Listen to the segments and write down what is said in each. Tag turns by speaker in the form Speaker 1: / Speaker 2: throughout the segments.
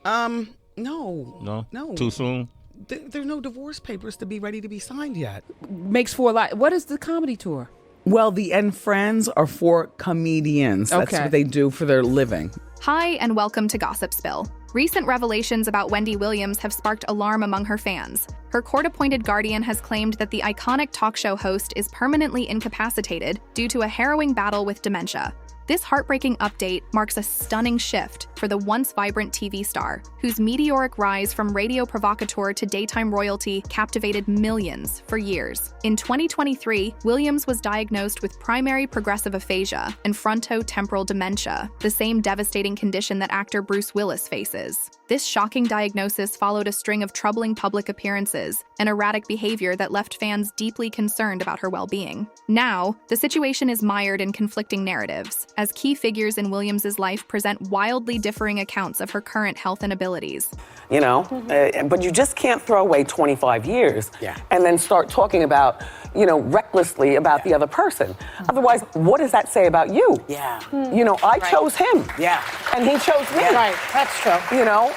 Speaker 1: No.
Speaker 2: No? Too soon?
Speaker 1: There's no divorce papers to be ready to be signed yet.
Speaker 3: Makes for a lot. What is the comedy tour?
Speaker 1: Well, the End Friends are for comedians. That's
Speaker 3: Okay.
Speaker 1: what they do for their living.
Speaker 4: Hi, and welcome to Gossip Spill. Recent revelations about Wendy Williams have sparked alarm among her fans. Her court-appointed guardian has claimed that the iconic talk show host is permanently incapacitated due to a harrowing battle with dementia. This heartbreaking update marks a stunning shift for the once vibrant TV star, whose meteoric rise from radio provocateur to daytime royalty captivated millions for years. In 2023, Williams was diagnosed with primary progressive aphasia and frontotemporal dementia, the same devastating condition that actor Bruce Willis faces. This shocking diagnosis followed a string of troubling public appearances and erratic behavior that left fans deeply concerned about her well-being. Now, the situation is mired in conflicting narratives, as key figures in Williams's life present wildly differing accounts of her current health and abilities.
Speaker 5: You know, but you just can't throw away 25 years and then start talking about, recklessly about the other person. Otherwise, what does that say about you?
Speaker 6: Yeah.
Speaker 5: I chose him.
Speaker 6: Yeah.
Speaker 5: And he chose me.
Speaker 6: Right, that's true.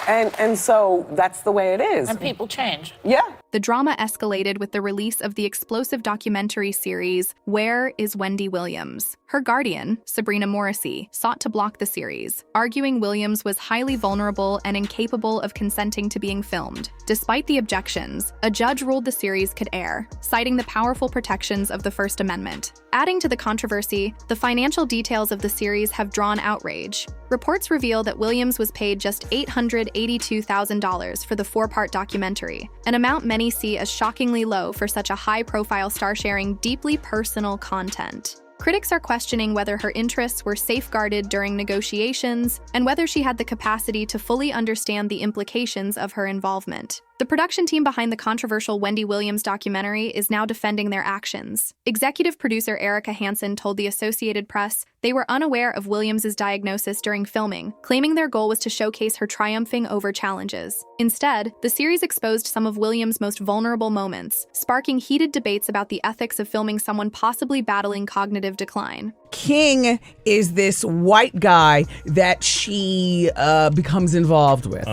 Speaker 5: And so that's the way it is.
Speaker 6: And people change.
Speaker 5: Yeah.
Speaker 4: The drama escalated with the release of the explosive documentary series, Where is Wendy Williams? Her guardian, Sabrina Morrissey, sought to block the series, arguing Williams was highly vulnerable and incapable of consenting to being filmed. Despite the objections, a judge ruled the series could air, citing the powerful protections of the First Amendment. Adding to the controversy, the financial details of the series have drawn outrage. Reports reveal that Williams was paid just $882,000 for the 4-part documentary, an amount many see as shockingly low for such a high-profile star sharing deeply personal content. Critics are questioning whether her interests were safeguarded during negotiations and whether she had the capacity to fully understand the implications of her involvement. The production team behind the controversial Wendy Williams documentary is now defending their actions. Executive producer Erica Hansen told the Associated Press they were unaware of Williams' diagnosis during filming, claiming their goal was to showcase her triumphing over challenges. Instead, the series exposed some of Williams' most vulnerable moments, sparking heated debates about the ethics of filming someone possibly battling cognitive decline.
Speaker 1: King is this white guy that she becomes involved with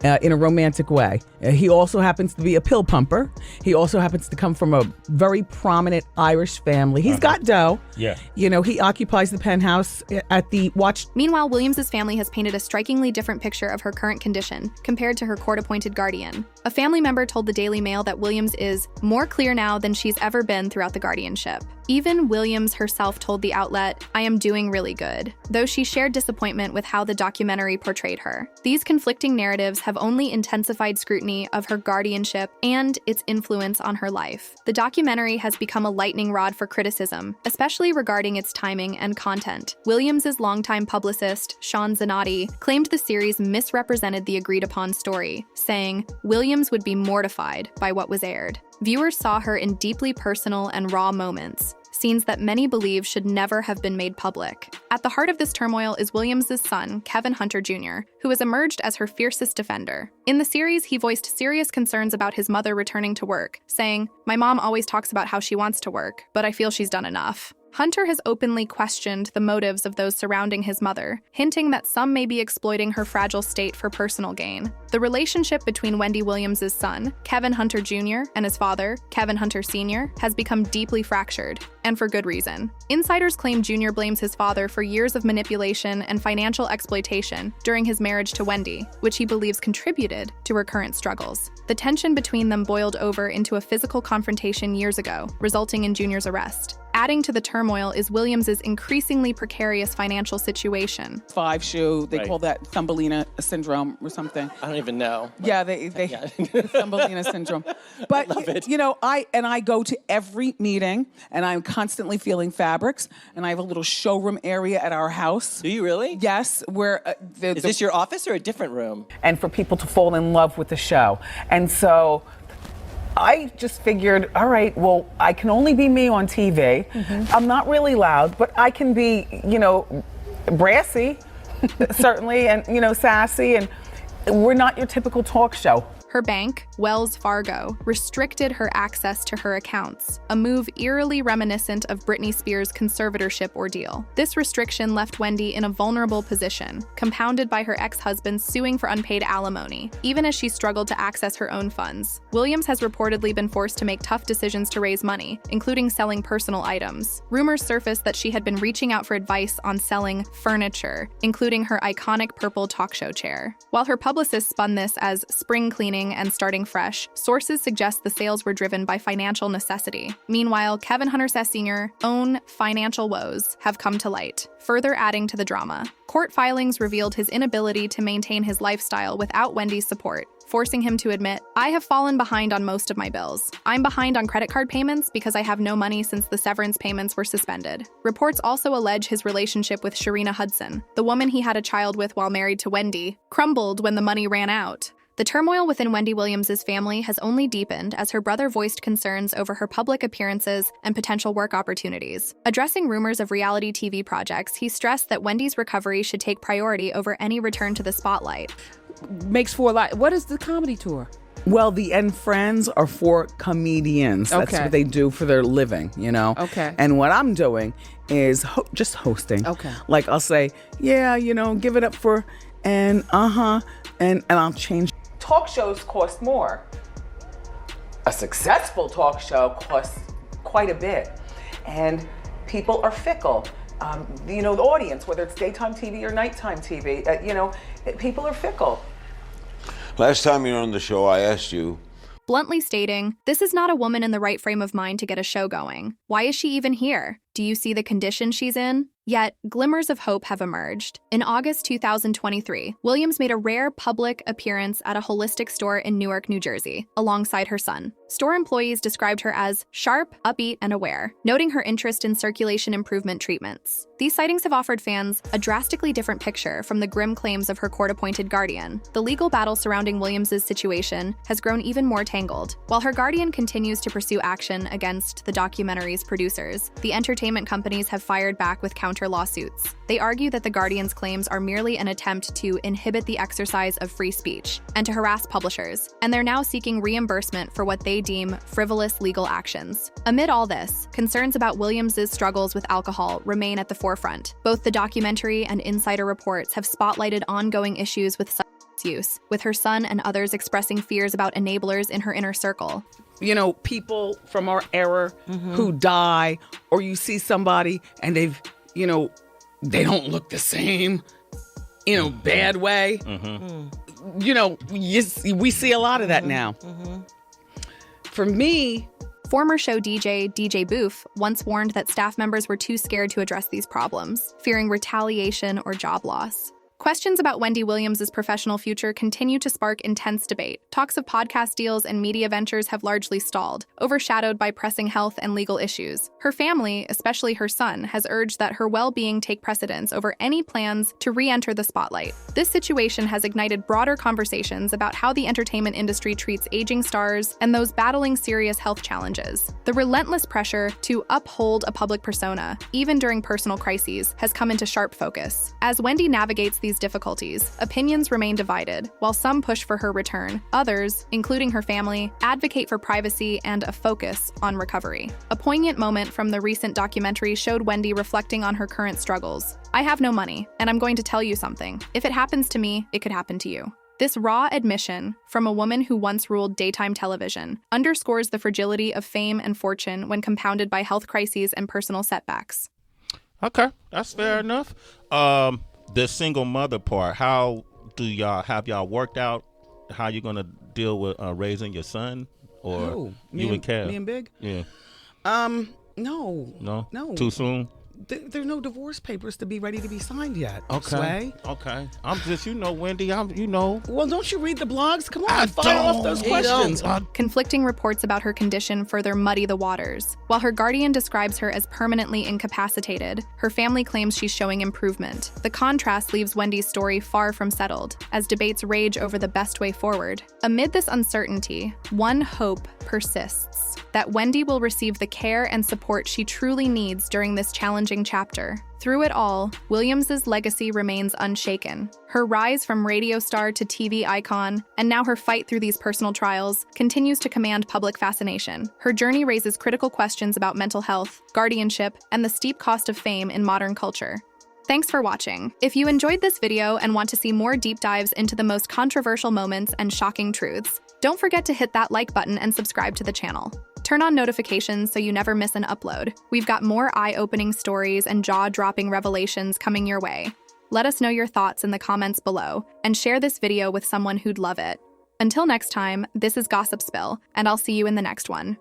Speaker 1: in a romantic way. He also happens to be a pill pumper. He also happens to come from a very prominent Irish family. He's got dough.
Speaker 2: Yeah.
Speaker 1: He occupies the penthouse at the Watch.
Speaker 4: Meanwhile, Williams' family has painted a strikingly different picture of her current condition compared to her court-appointed guardian. A family member told the Daily Mail that Williams is more clear now than she's ever been throughout the guardianship. Even Williams herself told the outlet, "I am doing really good," though she shared disappointment with how the documentary portrayed her. These conflicting narratives have only intensified scrutiny of her guardianship and its influence on her life. The documentary has become a lightning rod for criticism, especially regarding its timing and content. Williams' longtime publicist, Sean Zanotti, claimed the series misrepresented the agreed-upon story, saying, "Williams would be mortified by what was aired." Viewers saw her in deeply personal and raw moments, scenes that many believe should never have been made public. At the heart of this turmoil is Williams' son, Kevin Hunter Jr., who has emerged as her fiercest defender. In the series, he voiced serious concerns about his mother returning to work, saying, "My mom always talks about how she wants to work, but I feel she's done enough." Hunter has openly questioned the motives of those surrounding his mother, hinting that some may be exploiting her fragile state for personal gain. The relationship between Wendy Williams' son, Kevin Hunter Jr., and his father, Kevin Hunter Sr., has become deeply fractured, and for good reason. Insiders claim Jr. blames his father for years of manipulation and financial exploitation during his marriage to Wendy, which he believes contributed to her current struggles. The tension between them boiled over into a physical confrontation years ago, resulting in Jr.'s arrest. Adding to the turmoil is Williams' increasingly precarious financial situation.
Speaker 3: 5 shoe, they call that Thumbelina syndrome or something.
Speaker 7: I don't even know.
Speaker 3: Yeah, they Thumbelina syndrome. But
Speaker 7: I love it.
Speaker 3: I go to every meeting and I'm constantly feeling fabrics, and I have a little showroom area at our house.
Speaker 7: Do you really?
Speaker 3: Yes, where
Speaker 7: Is this your office or a different room?
Speaker 5: And for people to fall in love with the show. And so I just figured, all right, well, I can only be me on TV. I'm not really loud, but I can be, brassy, certainly, and, sassy. And we're not your typical talk show.
Speaker 4: Her bank, Wells Fargo, restricted her access to her accounts, a move eerily reminiscent of Britney Spears' conservatorship ordeal. This restriction left Wendy in a vulnerable position, compounded by her ex-husband suing for unpaid alimony, even as she struggled to access her own funds. Williams has reportedly been forced to make tough decisions to raise money, including selling personal items. Rumors surfaced that she had been reaching out for advice on selling furniture, including her iconic purple talk show chair. While her publicist spun this as spring cleaning and starting fresh, sources suggest the sales were driven by financial necessity. Meanwhile, Kevin Hunter Sr.'s own financial woes have come to light, further adding to the drama. Court filings revealed his inability to maintain his lifestyle without Wendy's support, forcing him to admit, "I have fallen behind on most of my bills. I'm behind on credit card payments because I have no money since the severance payments were suspended." Reports also allege his relationship with Sharina Hudson, the woman he had a child with while married to Wendy, crumbled when the money ran out. The turmoil within Wendy Williams' family has only deepened as her brother voiced concerns over her public appearances and potential work opportunities. Addressing rumors of reality TV projects, he stressed that Wendy's recovery should take priority over any return to the spotlight.
Speaker 2: Makes for a lot. What is the comedy tour?
Speaker 1: Well, the And Friends are for comedians. That's
Speaker 2: Okay.
Speaker 1: what they do for their living, you know?
Speaker 2: Okay.
Speaker 1: And what I'm doing is just hosting.
Speaker 2: Okay.
Speaker 1: Like I'll say, yeah, you know, give it up for, and and I'll change.
Speaker 5: Talk shows cost more. A successful talk show costs quite a bit. And people are fickle. The audience, whether it's daytime TV or nighttime TV, people are fickle.
Speaker 8: Last time you were on the show, I asked you,
Speaker 4: Bluntly stating, this is not a woman in the right frame of mind to get a show going. Why is she even here? Do you see the condition she's in? Yet, glimmers of hope have emerged. In August 2023, Williams made a rare public appearance at a holistic store in Newark, New Jersey, alongside her son. Store employees described her as sharp, upbeat, and aware, noting her interest in circulation improvement treatments. These sightings have offered fans a drastically different picture from the grim claims of her court-appointed guardian. The legal battle surrounding Williams' situation has grown even more tangled. While her guardian continues to pursue action against the documentary's producers, the entertainment companies have fired back with counter lawsuits. They argue that the Guardian's claims are merely an attempt to inhibit the exercise of free speech and to harass publishers, and they're now seeking reimbursement for what they deem frivolous legal actions. Amid all this, concerns about Williams' struggles with alcohol remain at the forefront. Both the documentary and insider reports have spotlighted ongoing issues with substance use, with her son and others expressing fears about enablers in her inner circle.
Speaker 1: You know, people from our era who die, or you see somebody and they've, they don't look the same, bad way. We see a lot of that now. For me,
Speaker 4: Former show DJ Boof once warned that staff members were too scared to address these problems, fearing retaliation or job loss. Questions about Wendy Williams' professional future continue to spark intense debate. Talks of podcast deals and media ventures have largely stalled, overshadowed by pressing health and legal issues. Her family, especially her son, has urged that her well-being take precedence over any plans to re-enter the spotlight. This situation has ignited broader conversations about how the entertainment industry treats aging stars and those battling serious health challenges. The relentless pressure to uphold a public persona, even during personal crises, has come into sharp focus. As Wendy navigates these difficulties, opinions remain divided. While some push for her return, others, including her family, advocate for privacy and a focus on recovery. A poignant moment from the recent documentary showed Wendy reflecting on her current struggles. "I have no money, and I'm going to tell you something. If it happens to me, it could happen to you." This raw admission from a woman who once ruled daytime television underscores the fragility of fame and fortune when compounded by health crises and personal setbacks.
Speaker 9: Okay, that's fair enough. The single mother part, how do y'all worked out how you're gonna deal with raising your son, or you and Kev?
Speaker 1: Me and Big?
Speaker 9: Yeah.
Speaker 1: No.
Speaker 9: Too soon?
Speaker 1: There's no divorce papers to be ready to be signed yet.
Speaker 9: Okay.
Speaker 1: Sway.
Speaker 9: Okay. I'm just, Wendy, Well,
Speaker 1: don't you read the blogs? Come on, fire off those questions.
Speaker 4: Conflicting reports about her condition further muddy the waters. While her guardian describes her as permanently incapacitated, her family claims she's showing improvement. The contrast leaves Wendy's story far from settled, as debates rage over the best way forward. Amid this uncertainty, one hope persists, that Wendy will receive the care and support she truly needs during this challenging chapter. Through it all, Williams's legacy remains unshaken. Her rise from radio star to TV icon, and now her fight through these personal trials, continues to command public fascination. Her journey raises critical questions about mental health, guardianship, and the steep cost of fame in modern culture. Thanks for watching. If you enjoyed this video and want to see more deep dives into the most controversial moments and shocking truths, don't forget to hit that like button and subscribe to the channel. Turn on notifications so you never miss an upload. We've got more eye-opening stories and jaw-dropping revelations coming your way. Let us know your thoughts in the comments below, and share this video with someone who'd love it. Until next time, this is Gossip Spill, and I'll see you in the next one.